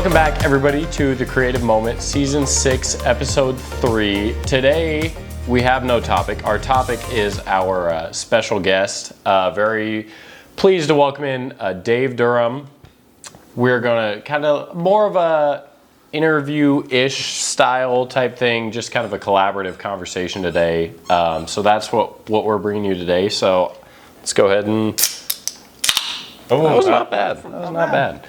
Welcome back, everybody, to The Creative Moment, Season 6, Episode 3. Today, we have no topic. Our topic is our special guest. Very pleased to welcome in Dave Durham. We're going to kind of more of a interview-ish style type thing, just kind of a collaborative conversation today. So that's what we're bringing you today. So let's go ahead and... Oh, that was not bad. That was not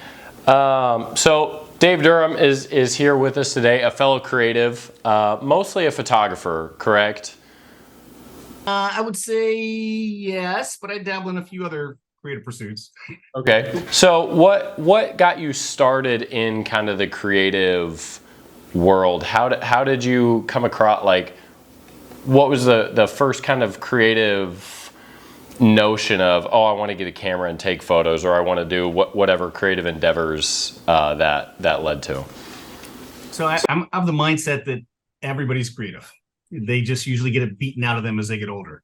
bad. So Dave Durham is here with us today, a fellow creative, mostly a photographer, correct? I would say yes, but I dabble in a few other creative pursuits. Okay. So what got you started in kind of the creative world? How did you come across, like, what was the first kind of creative notion of, oh, I want to get a camera and take photos, or I want to do whatever creative endeavors that led to? So I'm of the mindset that everybody's creative. They just usually get it beaten out of them as they get older.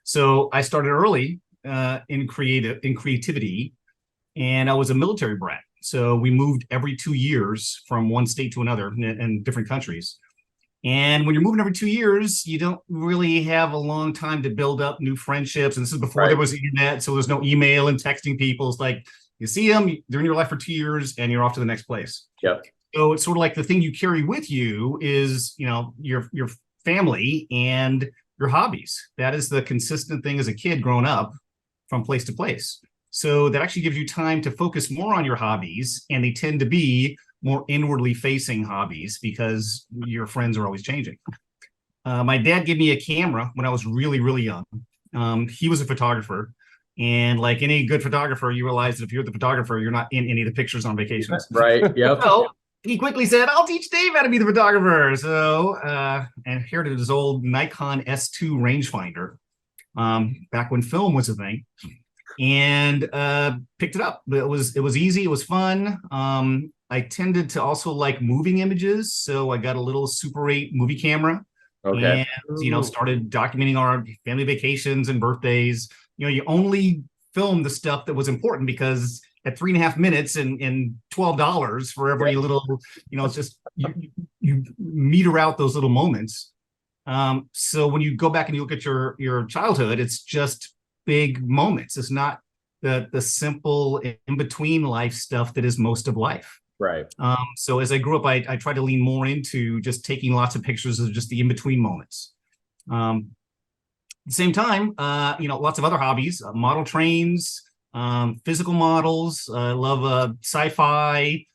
So I started early in creativity, and I was a military brat. So we moved every 2 years from one state to another in different countries. And when you're moving every 2 years, you don't really have a long time to build up new friendships. And this is before there was the internet, so there's no email and texting people. It's like you see them, they're in your life for 2 years, and you're off to the next place. Yep. So it's sort of like the thing you carry with you is, your family and your hobbies. That is the consistent thing as a kid growing up from place to place. So that actually gives you time to focus more on your hobbies, and they tend to be more inwardly facing hobbies because your friends are always changing. My dad gave me a camera when I was really, really young. He was a photographer, and like any good photographer, you realize that if you're the photographer, you're not in any of the pictures on vacations. Right. Yep. So he quickly said, I'll teach Dave how to be the photographer. So and inherited his old Nikon S2 rangefinder back when film was a thing, and picked it up. It was easy. It was fun. I tended to also like moving images, so I got a little Super 8 movie camera. Okay. And started documenting our family vacations and birthdays. You only filmed the stuff that was important, because at 3.5 minutes and $12 for every little, it's just you meter out those little moments. So when you go back and you look at your childhood, it's just big moments. It's not the simple in-between life stuff that is most of life. Right. So as I grew up, I tried to lean more into just taking lots of pictures of just the in-between moments. At the same time, lots of other hobbies, model trains, physical models. I love sci-fi,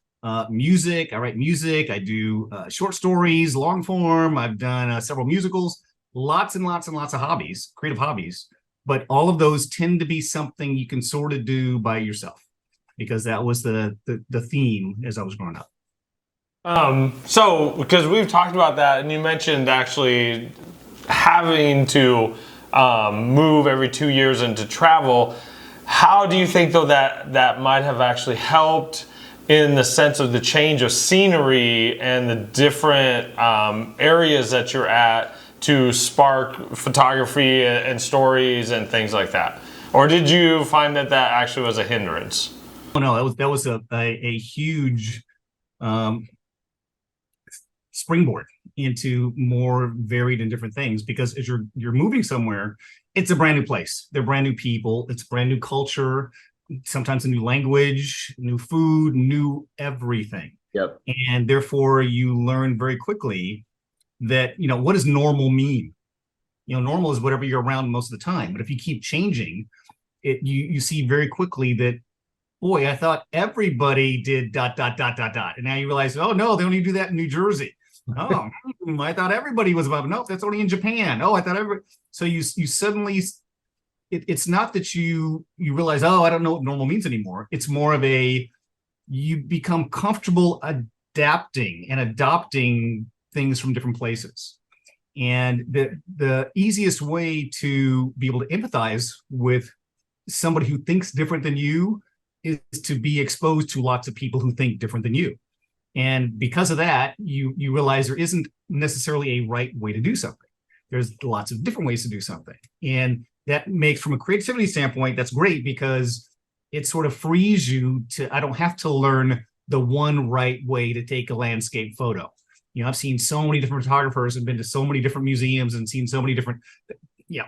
music. I write music. I do short stories, long form. I've done several musicals, lots and lots and lots of hobbies, creative hobbies. But all of those tend to be something you can sort of do by yourself, because that was the theme as I was growing up. So, because we've talked about that, and you mentioned actually having to move every 2 years and to travel. How do you think, though, that might have actually helped in the sense of the change of scenery and the different areas that you're at to spark photography and stories and things like that? Or did you find that actually was a hindrance? Oh, no, that was a huge springboard into more varied and different things, because as you're moving somewhere, it's a brand new place. They're brand new people. It's brand new culture, sometimes a new language, new food, new everything. Yep. And therefore you learn very quickly that, what does normal mean? Normal is whatever you're around most of the time. But if you keep changing it, you see very quickly that, boy, I thought everybody did ... And now you realize, oh no, they only do that in New Jersey. Oh, I thought everybody was above. No, that's only in Japan. Oh, I thought everybody. So you suddenly, it's not that you realize, oh, I don't know what normal means anymore. It's more of you become comfortable adapting and adopting things from different places. And the easiest way to be able to empathize with somebody who thinks different than you is to be exposed to lots of people who think different than you. And because of that, you realize there isn't necessarily a right way to do something. There's lots of different ways to do something. And that makes, from a creativity standpoint, that's great, because it sort of frees you to, I don't have to learn the one right way to take a landscape photo. I've seen so many different photographers and been to so many different museums and seen so many different,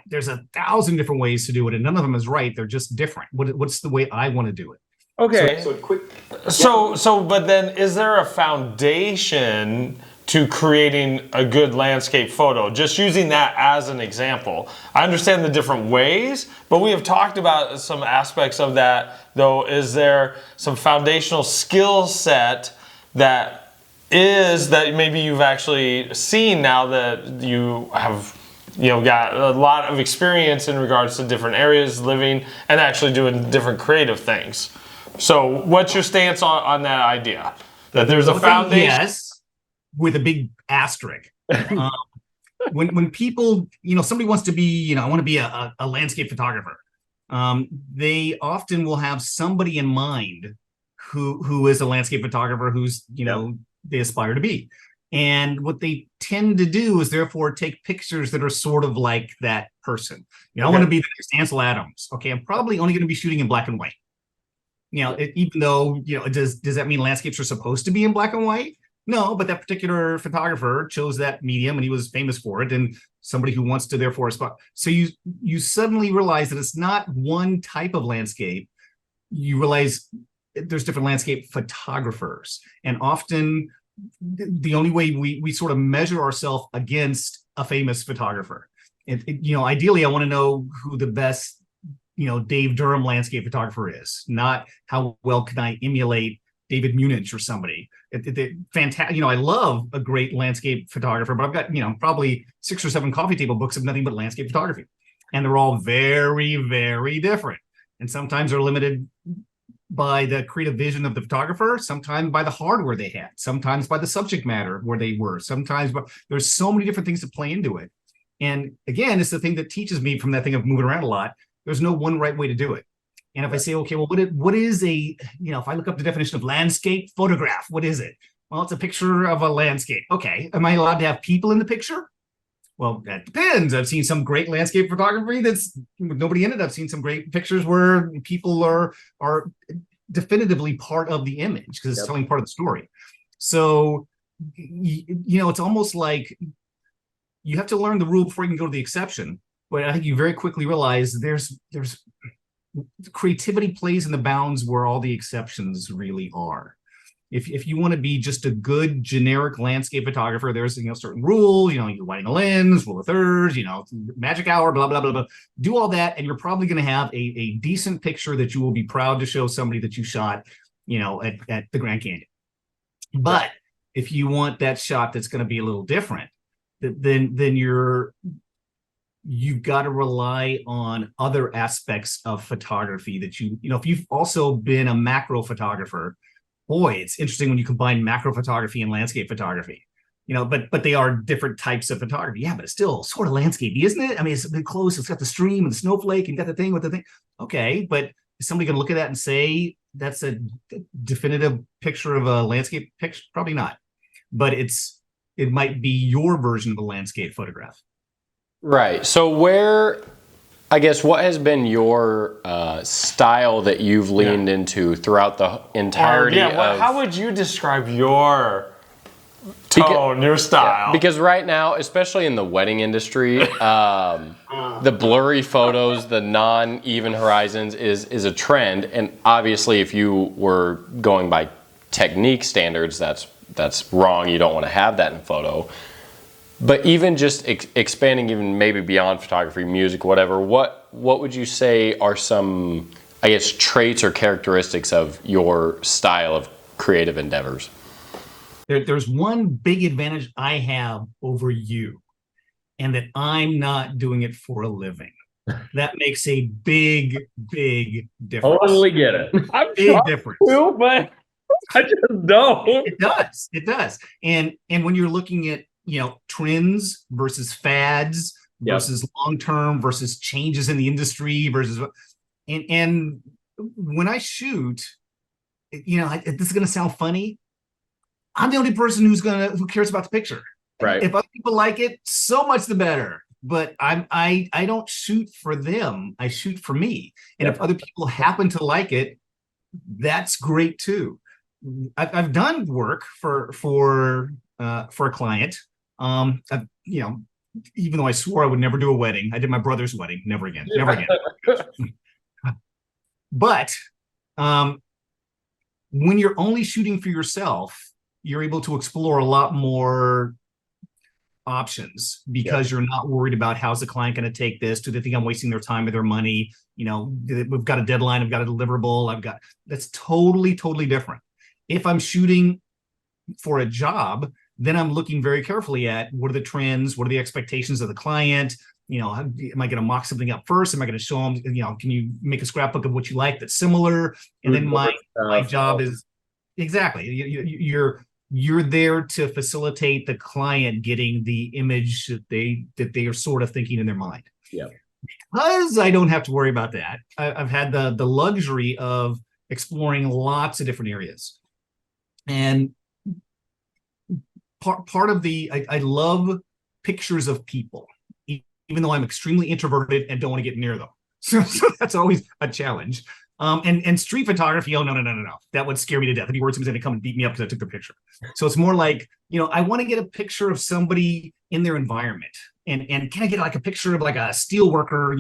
there's 1,000 different ways to do it, and none of them is right. They're just different. What's the way I want to do it? Okay. So quick. But then is there a foundation to creating a good landscape photo? Just using that as an example. I understand the different ways, but we have talked about some aspects of that, though. Is there some foundational skill set that maybe you've actually seen now that you have got a lot of experience in regards to different areas, living and actually doing different creative things? So what's your stance on that idea? That there's a foundation? Yes, with a big asterisk. When people, somebody wants to be, I want to be a landscape photographer. They often will have somebody in mind who is a landscape photographer who's, they aspire to be. And what they tend to do is therefore take pictures that are sort of like that person. I want to be the next Ansel Adams. Okay, I'm probably only going to be shooting in black and white. Even though, does that mean landscapes are supposed to be in black and white? No, but that particular photographer chose that medium and he was famous for it, and somebody who wants to therefore aspire. So you suddenly realize that it's not one type of landscape. You realize there's different landscape photographers, and often the only way we sort of measure ourselves against a famous photographer. Ideally, I want to know who the best, Dave Durham landscape photographer is, not how well can I emulate David Munich or somebody. Fantastic. I love a great landscape photographer, but I've got, probably 6 or 7 coffee table books of nothing but landscape photography. And they're all very, very different. And sometimes they're limited by the creative vision of the photographer, sometimes by the hardware they had, sometimes by the subject matter where they were, sometimes, but there's so many different things that play into it. And again, it's the thing that teaches me from that thing of moving around a lot. There's no one right way to do it. And if I say, okay, well, what is if I look up the definition of landscape photograph, what is it? Well, it's a picture of a landscape. Okay. Am I allowed to have people in the picture? Well, that depends. I've seen some great landscape photography that's with nobody in it. I've seen some great pictures where people are definitively part of the image because it's telling part of the story. So, it's almost like you have to learn the rule before you can go to the exception. But I think you very quickly realize there's creativity plays in the bounds where all the exceptions really are. If you want to be just a good generic landscape photographer, there's certain rules. You're lighting a lens, rule of thirds, magic hour, blah blah blah blah. Do all that, and you're probably going to have a decent picture that you will be proud to show somebody that you shot, at the Grand Canyon. But if you want that shot that's going to be a little different, then you've got to rely on other aspects of photography that if you've also been a macro photographer. Boy, it's interesting when you combine macro photography and landscape photography, but they are different types of photography. Yeah, but it's still sort of landscapey, isn't it? I mean, it's a bit close. It's got the stream and the snowflake and got the thing with the thing. Okay, but is somebody going to look at that and say that's a definitive picture of a landscape picture? Probably not. But it might be your version of a landscape photograph. Right. So what has been your style that you've leaned into throughout the entirety of... How would you describe your tone, your style? Because right now, especially in the wedding industry, the blurry photos, the non-even horizons is a trend. And obviously, if you were going by technique standards, that's wrong. You don't want to have that in photo. But even just expanding even maybe beyond photography, music, whatever, what would you say are some, traits or characteristics of your style of creative endeavors? There's one big advantage I have over you, and that I'm not doing it for a living. That makes a big, big difference. Totally get it. I'm big difference. Too, but I just don't. It does. And when you're looking at trends versus fads versus long-term versus changes in the industry versus and when I shoot, this is going to sound funny. I'm the only person who cares about the picture. Right. If other people like it, so much the better. But I don't shoot for them. I shoot for me. And if other people happen to like it, that's great too. I've done work for a client. I've, even though I swore I would never do a wedding, I did my brother's wedding. Never again. Never again. But when you're only shooting for yourself, you're able to explore a lot more options because you're not worried about how's the client going to take this. Do they think I'm wasting their time or their money? We've got a deadline. I've got a deliverable. That's totally, totally different. If I'm shooting for a job, then I'm looking very carefully at what are the trends, what are the expectations of the client. Am I going to mock something up first? Am I going to show them, can you make a scrapbook of what you like that's similar? And then my job is exactly, you're there to facilitate the client getting the image that they are sort of thinking in their mind. Yeah. Because I don't have to worry about that. I've had the luxury of exploring lots of different areas. And part of I love pictures of people, even though I'm extremely introverted and don't want to get near them. So that's always a challenge. And street photography, oh, no. That would scare me to death. If you were somebody's going to come and beat me up because I took the picture. So it's more like, I want to get a picture of somebody in their environment. And can I get like a picture of like a steel worker,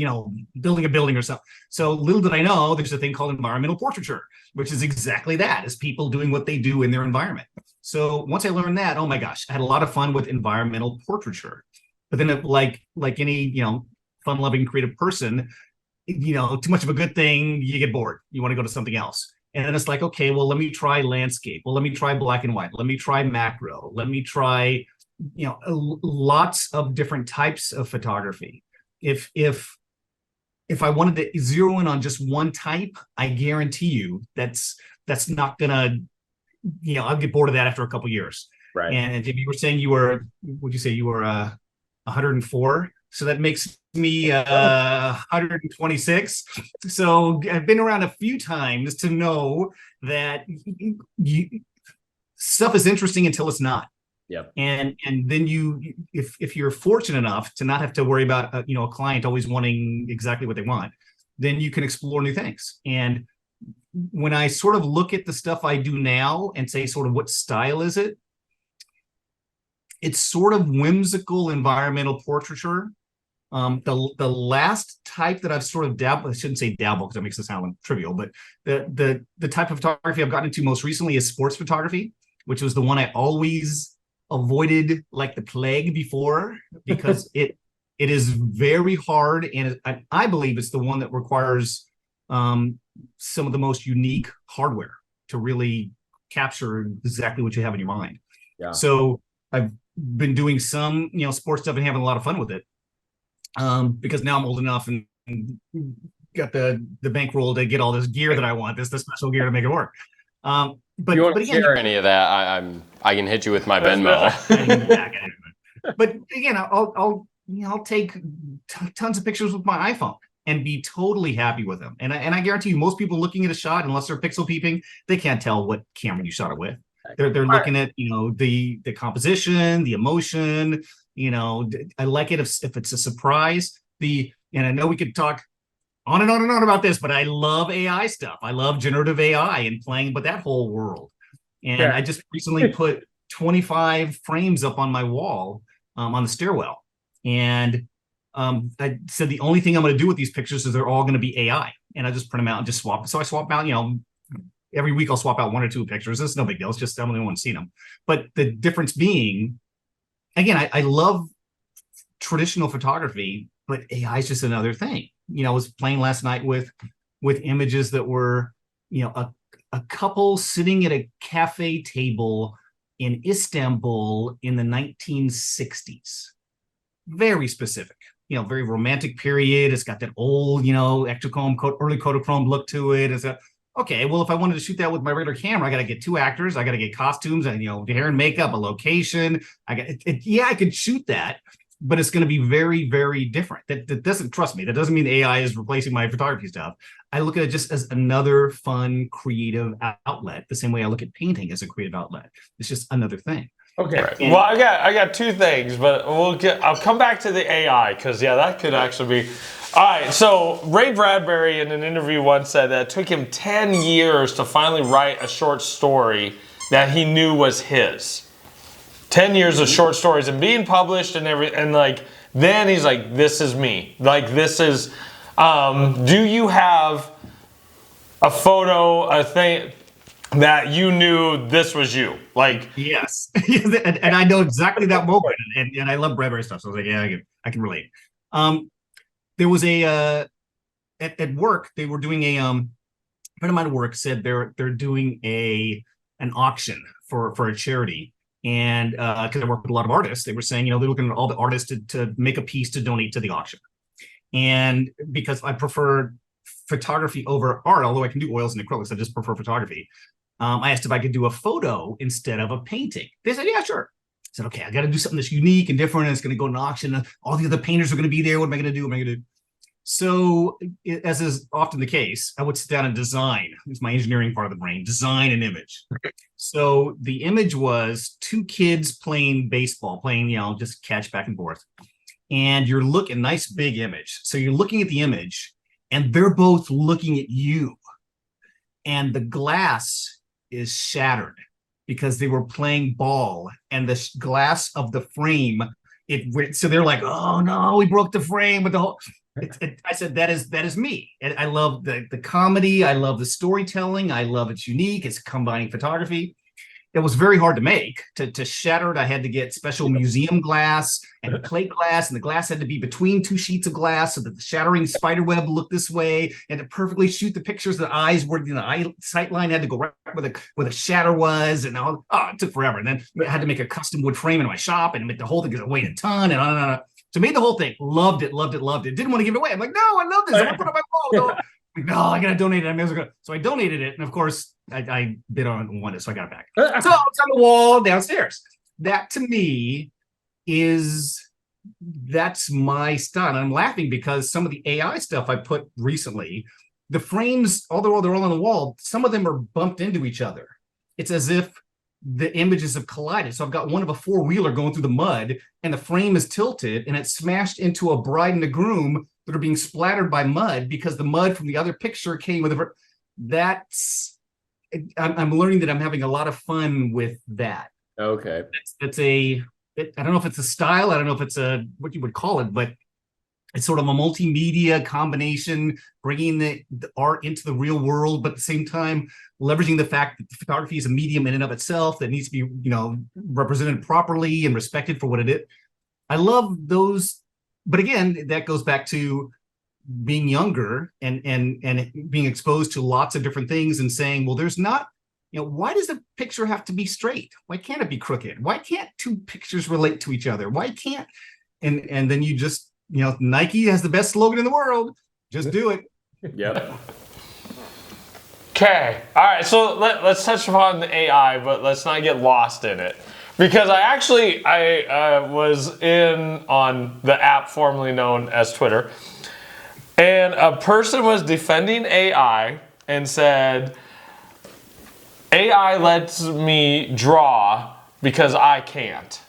building a building or something? So little did I know, there's a thing called environmental portraiture, which is exactly that, is people doing what they do in their environment. So once I learned that, oh my gosh, I had a lot of fun with environmental portraiture. But then like any, fun-loving creative person, too much of a good thing, you get bored. You want to go to something else. And then it's like, okay, well, let me try landscape. Well, let me try black and white. Let me try macro. Let me try, lots of different types of photography. If I wanted to zero in on just one type, I guarantee you that's not gonna, I'll get bored of that after a couple of years. Right. And if you were saying would you say you were 104? So that makes me 126. So I've been around a few times to know that stuff is interesting until it's not. Yep. And then if you're fortunate enough to not have to worry about a client always wanting exactly what they want, then you can explore new things. And when I sort of look at the stuff I do now and say sort of what style is it, it's sort of whimsical environmental portraiture. The last type that I've sort of dabbled, I shouldn't say dabble because that makes it sound trivial, but the type of photography I've gotten into most recently is sports photography, which was the one I always avoided like the plague before, because it is very hard, and I believe it's the one that requires some of the most unique hardware to really capture exactly what you have in your mind. Yeah. So I've been doing some sports stuff and having a lot of fun with it, because now I'm old enough and got the bankroll to get all this gear that I want, the special gear to make it work. But you want but to again, share any of that? I can hit you with my Venmo. But again, I'll take tons of pictures with my iPhone and be totally happy with them. And I guarantee you, most people looking at a shot, unless they're pixel peeping, they can't tell what camera you shot it with. They're looking at the composition, the emotion. I like it if it's a surprise. And I know we could talk on and on and on about this, but I love AI stuff. I love generative AI and playing with that whole world. And I just recently put 25 frames up on my wall on the stairwell. And I said the only thing I'm going to do with these pictures is they're all going to be AI. And I just print them out and just swap. So I swap out, every week I'll swap out one or two pictures. It's no big deal. It's just I'm the only one seeing them. But the difference being, again, I love traditional photography, but AI is just another thing. I was playing last night with images that were, a couple sitting at a cafe table in Istanbul in the 1960s. Very specific, very romantic period. It's got that old, Ektachrome, early Kodachrome look to it. It's okay, well, if I wanted to shoot that with my regular camera, I got to get two actors. I got to get costumes and, hair and makeup, a location. I could shoot that, but it's going to be very, very different. That doesn't, trust me, that doesn't mean AI is replacing my photography stuff. I look at it just as another fun, creative outlet, the same way I look at painting as a creative outlet. It's just another thing. Okay. Well, I got two things, but I'll come back to the AI because that could actually be. All right, so Ray Bradbury in an interview once said that it took him 10 years to finally write a short story that he knew was his. 10 years of short stories and being published and then he's like, this is me. Like, this is, do you have a photo, a thing that you knew this was you? Like, yes. and I know exactly that moment. And I love Bradbury stuff. So I was like, yeah, I can relate. There was a at work, they were doing a friend of mine at work said they're doing an auction for a charity. And because I work with a lot of artists, they were saying, they're looking at all the artists to make a piece to donate to the auction. And because I prefer photography over art, although I can do oils and acrylics, I just prefer photography. I asked if I could do a photo instead of a painting. They said, yeah, sure. I said, okay, I got to do something that's unique and different. And it's going to go to an auction. And all the other painters are going to be there. What am I going to do? What am I going to do? So, as is often the case, I would sit down and design. It's my engineering part of the brain, design an image. So the image was two kids playing baseball, just catch back and forth. And you're looking, nice big image. So you're looking at the image and they're both looking at you. And the glass is shattered because they were playing ball and the glass of the frame, so they're like, oh no, we broke the frame with the whole... I said, that is me. And I love the comedy. I love the storytelling. I love it's unique. It's combining photography. It was very hard to make. To shatter it, I had to get special museum glass and plate glass, and the glass had to be between two sheets of glass so that the shattering spider web looked this way, and to perfectly shoot the pictures. The eyes were, the eye sight line had to go right where the shatter was, and it took forever. And then I had to make a custom wood frame in my shop and make the whole thing because it weighed a ton, and on. So made the whole thing, loved it. Didn't want to give it away. I'm like, no, I love this. I want to put it on my wall. No, I gotta donate it. So I donated it, and of course, I bid on it and won it, so I got it back. So it's on the wall downstairs. That to me that's my style. And I'm laughing because some of the AI stuff I put recently, the frames, although they're all on the wall, some of them are bumped into each other. It's as if the images have collided. So I've got one of a four-wheeler going through the mud, and the frame is tilted, and it's smashed into a bride and a groom that are being splattered by mud because the mud from the other picture came with I'm learning that I'm having a lot of fun with that. Okay. I don't know if it's a style. I don't know if it's what you would call it, but it's sort of a multimedia combination, bringing the art into the real world, but at the same time, leveraging the fact that photography is a medium in and of itself that needs to be, represented properly and respected for what it is. I love those. But again, that goes back to being younger and being exposed to lots of different things and saying, well, there's not, why does the picture have to be straight? Why can't it be crooked? Why can't two pictures relate to each other? Why can't, and then you just, Nike has the best slogan in the world. Just do it. Yep. Okay. All right. So let's touch upon the AI, but let's not get lost in it. Because I was in on the app formerly known as Twitter, and a person was defending AI and said, AI lets me draw because I can't.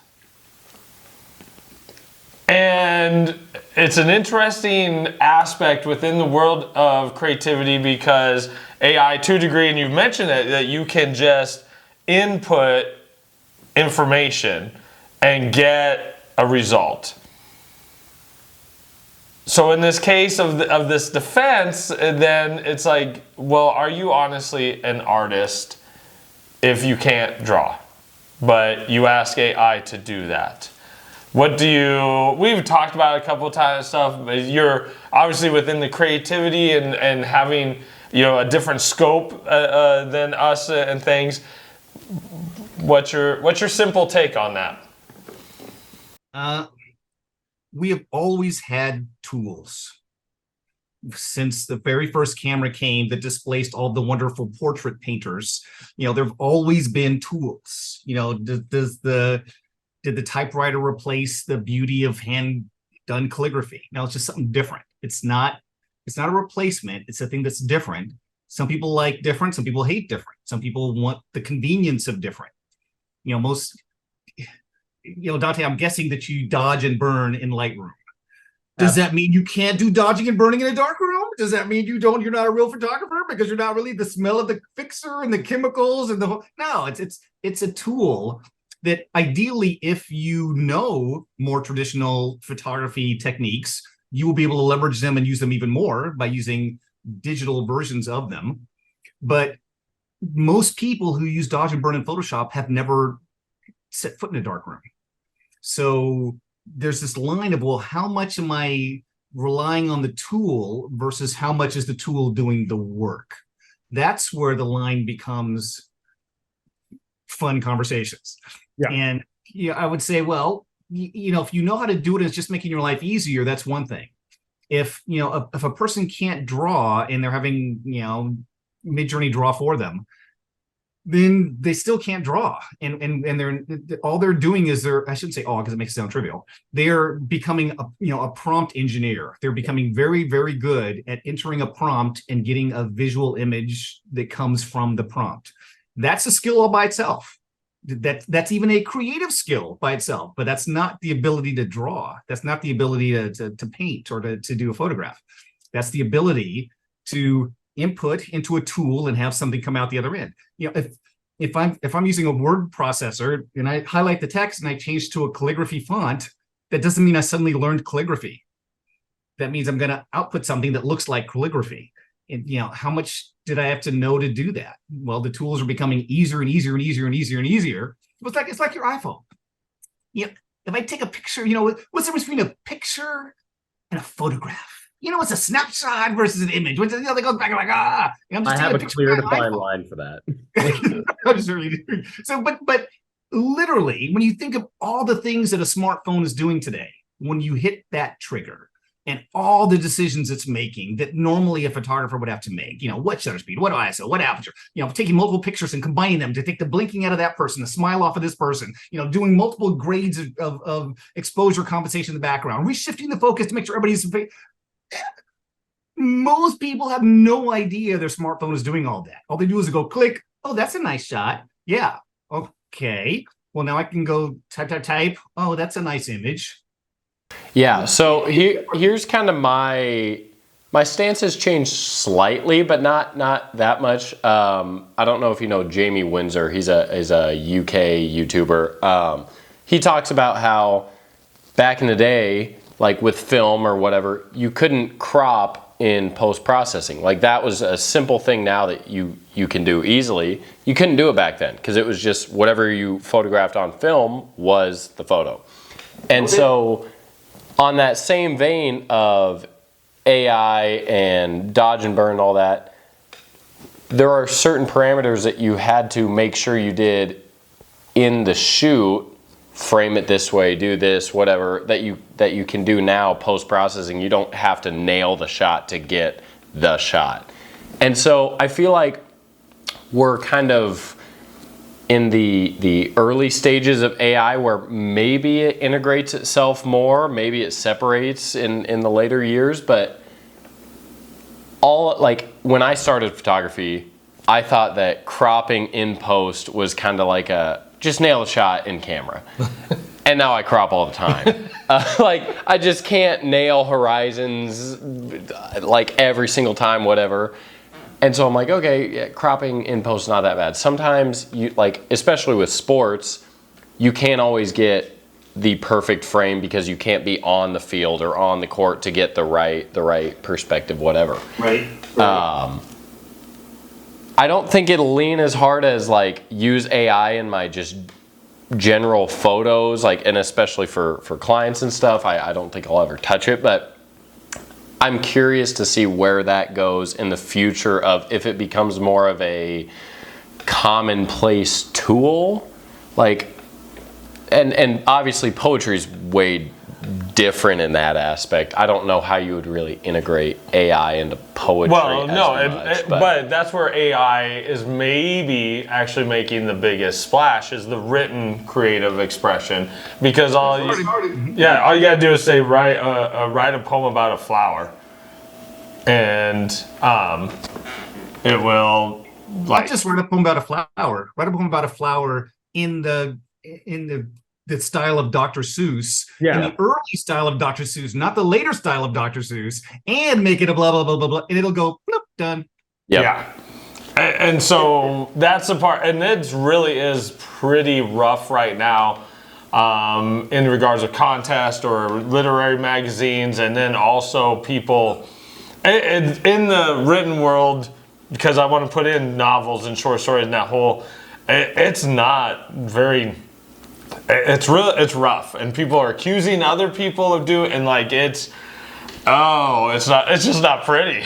And it's an interesting aspect within the world of creativity because AI, to a degree, and you've mentioned it, that you can just input information and get a result. So in this case of this defense, then it's like, well, are you honestly an artist if you can't draw? But you ask AI to do that. We've talked about it a couple of times stuff, but you're obviously within the creativity and having, a different scope than us and things. What's your simple take on that? We have always had tools. Since the very first camera came that displaced all the wonderful portrait painters, there have always been tools. Did the typewriter replace the beauty of hand-done calligraphy? No, it's just something different. It's not a replacement. It's a thing that's different. Some people like different. Some people hate different. Some people want the convenience of different. Dante, I'm guessing that you dodge and burn in Lightroom. Does that mean you can't do dodging and burning in a dark room? Does that mean you're not a real photographer because you're not really the smell of the fixer and the chemicals and no, it's a tool that ideally, if you know more traditional photography techniques, you will be able to leverage them and use them even more by using digital versions of them. But most people who use dodge and burn in Photoshop have never set foot in a dark room. So there's this line of, well, how much am I relying on the tool versus how much is the tool doing the work? That's where the line becomes fun conversations. Yeah. And I would say, well, if you know how to do it and it's just making your life easier, that's one thing. If if a person can't draw and they're having Midjourney draw for them, then they still can't draw, and they're all they're doing is I shouldn't say all because it makes it sound trivial. They're becoming a prompt engineer. They're becoming very, very good at entering a prompt and getting a visual image that comes from the prompt. That's a skill all by itself. That's even a creative skill by itself, but that's not the ability to draw. That's not the ability to paint or to do a photograph. That's the ability to input into a tool and have something come out the other end. If I'm using a word processor and I highlight the text and I change to a calligraphy font, that doesn't mean I suddenly learned calligraphy. That means I'm going to output something that looks like calligraphy. And how much did I have to know to do that? Well, the tools are becoming easier and easier and easier and easier and easier. It's like your iPhone. If I take a picture, what's the difference between a picture and a photograph? It's a snapshot versus an image. They go back like, I have a clear defined line for that. So, but literally, when you think of all the things that a smartphone is doing today, when you hit that trigger and all the decisions it's making that normally a photographer would have to make, what shutter speed, what ISO, what aperture, taking multiple pictures and combining them to take the blinking out of that person, the smile off of this person, doing multiple grades of exposure compensation in the background, reshifting the focus to make sure everybody's. Most people have no idea their smartphone is doing all that. All they do is go click. Oh, that's a nice shot. Yeah. Okay. Well, now I can go type. Oh, that's a nice image. Yeah. So here's kind of my stance has changed slightly, but not that much. I don't know if you know Jamie Windsor. He's a UK YouTuber. He talks about how back in the day, like with film or whatever, you couldn't crop in post-processing. Like that was a simple thing now that you can do easily. You couldn't do it back then because it was just whatever you photographed on film was the photo. And so on that same vein of AI and dodge and burn and all that, there are certain parameters that you had to make sure you did in the shoot. Frame it this way, do this, whatever, that you can do now post-processing. You don't have to nail the shot to get the shot. And so I feel like we're kind of in the early stages of AI where maybe it integrates itself more, maybe it separates in the later years, but when I started photography, I thought that cropping in post was kind of like just nail a shot in camera. And now I crop all the time. I just can't nail horizons like every single time, whatever. And so I'm like, okay, yeah, cropping in post is not that bad. Sometimes you especially with sports, you can't always get the perfect frame because you can't be on the field or on the court to get the right perspective, whatever. Right. I don't think it'll lean as hard as use AI in my just general photos, and especially for clients and stuff. I don't think I'll ever touch it, but I'm curious to see where that goes in the future of if it becomes more of a commonplace tool, and obviously poetry is way different in that aspect. I don't know how you would really integrate AI into poetry. Well, no, but that's where AI is maybe actually making the biggest splash is the written creative expression, because all you gotta do is say write a poem about a flower, and it will not just write a poem about a flower. Write a poem about a flower in the the style of Dr. Seuss in Yeah. the early style of Dr. Seuss, not the later style of Dr. Seuss, and make it a blah, blah, blah, blah, blah, and it'll go, bloop, done. Yep. Yeah. And so that's the part, and it really is pretty rough right now in regards to contest or literary magazines, and then also people in the written world, because I want to put in novels and short stories in that whole, it's not very, it's rough, and people are accusing other people of doing, and like it's just not pretty.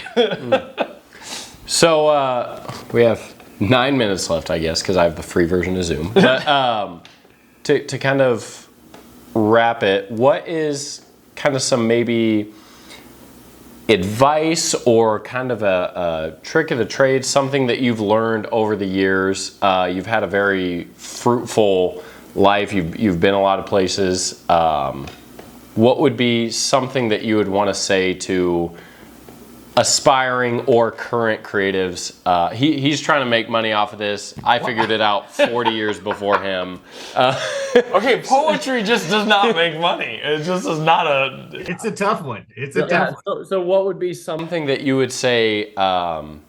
So we have 9 minutes left, I guess, because I have the free version of Zoom. But to kind of wrap it, what is kind of some maybe advice or kind of a trick of the trade, something that you've learned over the years? You've had a very fruitful life. You've been a lot of places. What would be something that you would want to say to aspiring or current creatives? He's trying to make money off of this. I figured it out 40 years before him. Okay, poetry just does not make money. It just is not a. It's a tough one. It's a tough one. So what would be something that you would say to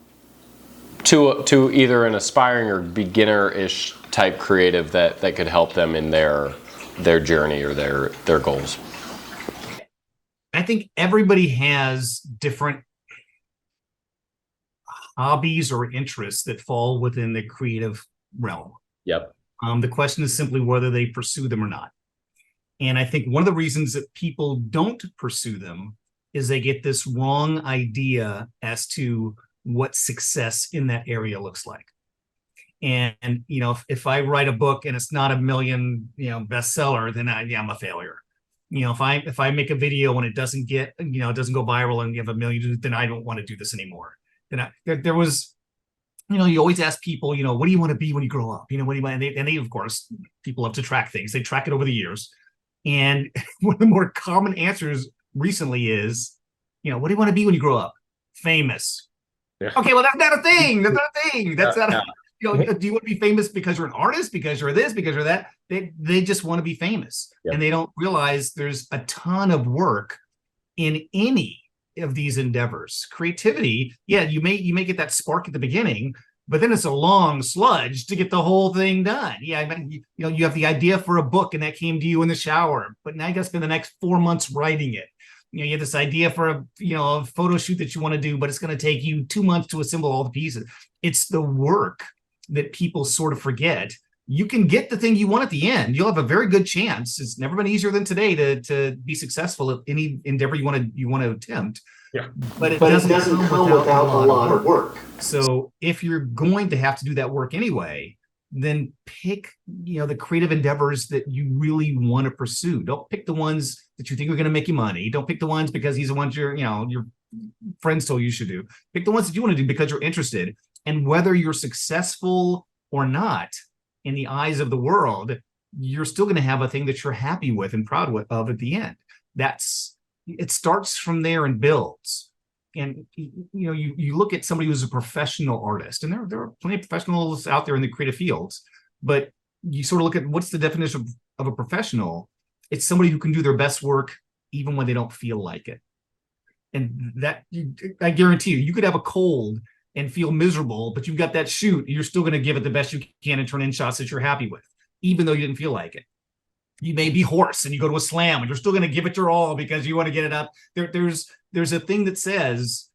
either an aspiring or beginner-ish type creative that could help them in their journey or their goals? I think everybody has different hobbies or interests that fall within the creative realm. Yep. The question is simply whether they pursue them or not. And I think one of the reasons that people don't pursue them is they get this wrong idea as to what success in that area looks like. And if I write a book and it's not a million, bestseller, then I'm a failure. If I make a video and it doesn't get, it doesn't go viral and you have a million, then I don't want to do this anymore. There was, you always ask people, what do you want to be when you grow up? What do you want? And they, of course, people love to track things. They track it over the years. And one of the more common answers recently is, what do you want to be when you grow up? Famous. Yeah. Okay, well, that's not a thing. That's not a thing. That's not. Yeah. Do you want to be famous because you're an artist, because you're this, because you're that? They just want to be famous, Yep. and they don't realize there's a ton of work in any of these endeavors. Creativity, yeah, you may get that spark at the beginning, but then it's a long sludge to get the whole thing done. Yeah, I mean, you have the idea for a book and that came to you in the shower, but now you got to spend the next 4 months writing it. You have this idea for a photo shoot that you want to do, but it's going to take you 2 months to assemble all the pieces. It's the work that people sort of forget. You can get the thing you want at the end. You'll have a very good chance. It's never been easier than today to be successful at any endeavor you want to attempt. Yeah. But it doesn't come without a lot of work. So if you're going to have to do that work anyway, then pick the creative endeavors that you really want to pursue. Don't pick the ones that you think are going to make you money. Don't pick the ones because these are ones your friends told you should do. Pick the ones that you want to do because you're interested. And whether you're successful or not in the eyes of the world, you're still going to have a thing that you're happy with and proud of at the end. It starts from there and builds. And you look at somebody who's a professional artist, and there are plenty of professionals out there in the creative fields, but you sort of look at what's the definition of a professional. It's somebody who can do their best work even when they don't feel like it. And that, I guarantee you could have a cold and feel miserable, but you've got that shoot, and you're still going to give it the best you can and turn in shots that you're happy with, even though you didn't feel like it. You may be hoarse and you go to a slam and you're still going to give it your all because you want to get it up. There's a thing that says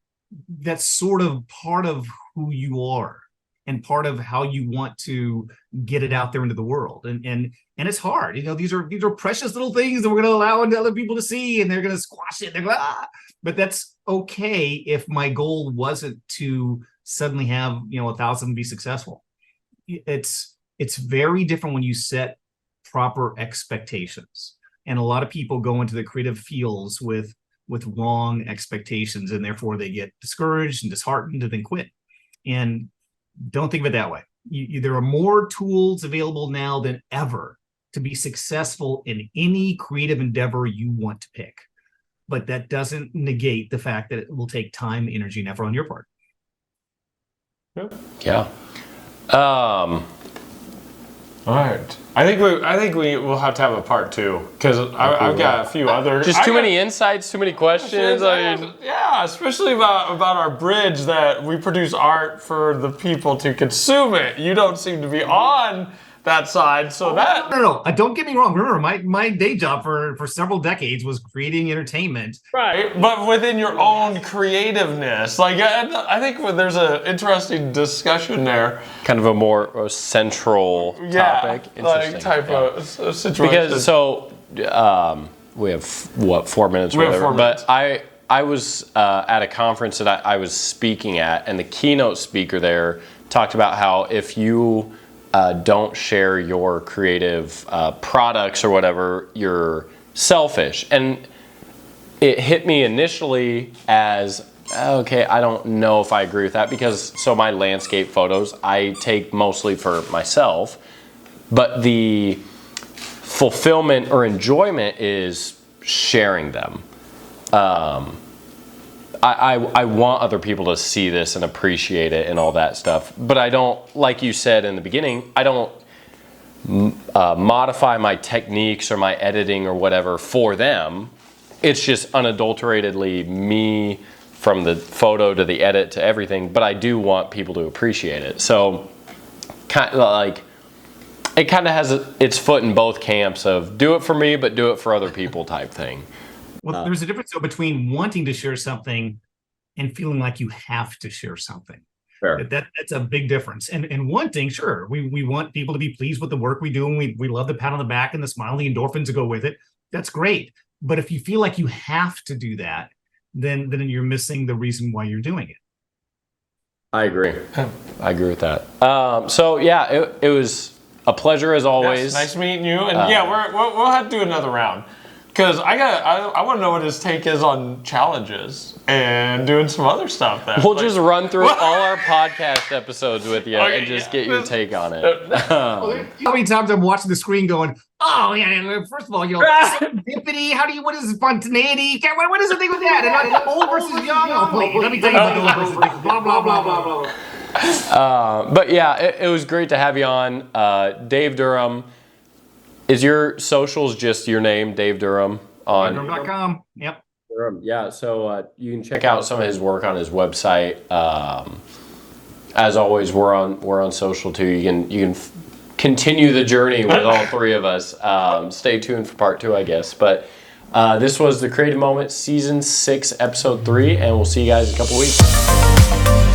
that's sort of part of who you are and part of how you want to get it out there into the world. And it's hard. These are precious little things that we're going to allow other people to see, and they're going to squash it. They're going, But that's okay if my goal wasn't to suddenly have 1,000 be successful. It's very different when you set proper expectations, and a lot of people go into the creative fields with wrong expectations, and therefore they get discouraged and disheartened and then quit. And don't think of it that way. There are more tools available now than ever to be successful in any creative endeavor you want to pick. But that doesn't negate the fact that it will take time, energy, and effort on your part. Yeah. All right. I think we will have to have a part 2 because I've got a few other. Just too many insights, too many questions. Yeah, especially about our bridge that we produce art for the people to consume it. You don't seem to be on that side, so that no. Don't get me wrong. Remember, my day job for several decades was creating entertainment. right, but within your own creativeness, like I think there's an interesting discussion there. Kind of a more central topic. Like type of situation. Because we have 4 minutes or whatever. But I was at a conference that I was speaking at, and the keynote speaker there talked about how if you don't share your creative products or whatever, you're selfish. And it hit me initially as, okay, I don't know if I agree with that because my landscape photos I take mostly for myself, but the fulfillment or enjoyment is sharing them. I want other people to see this and appreciate it and all that stuff. But I don't, like you said in the beginning, I don't modify my techniques or my editing or whatever for them. It's just unadulteratedly me from the photo to the edit to everything. But I do want people to appreciate it. So kind of like, it kind of has its foot in both camps of do it for me, but do it for other people type thing. Well, there's a difference though between wanting to share something and feeling like you have to share something. Sure. That's a big difference. And wanting, sure, we want people to be pleased with the work we do, and we love the pat on the back and the smile, the endorphins to go with it. That's great. But if you feel like you have to do that, then you're missing the reason why you're doing it. I agree. I agree with that. So yeah, it was a pleasure as always. Yes, nice meeting you. And we'll have to do another round. Because I want to know what his take is on challenges and doing some other stuff. We'll just run through all our podcast episodes with you and just get your take on it. How many times I'm watching the screen going, oh yeah, first of all, serendipity, what is spontaneity? What is the thing with that? And old versus young? Oh, wait, let me tell you about the old versus young. Blah, blah, blah, blah, blah. But yeah, it was great to have you on. Dave Durham. Is your socials just your name, Dave Durham? On Durham.com. Yep. Durham. Yeah, so you can check out some of his work on his website. As always, we're on social too. You can continue the journey with all 3 of us. Stay tuned for part 2, I guess. But this was The Creative Moment, Season 6, Episode 3, and we'll see you guys in a couple weeks.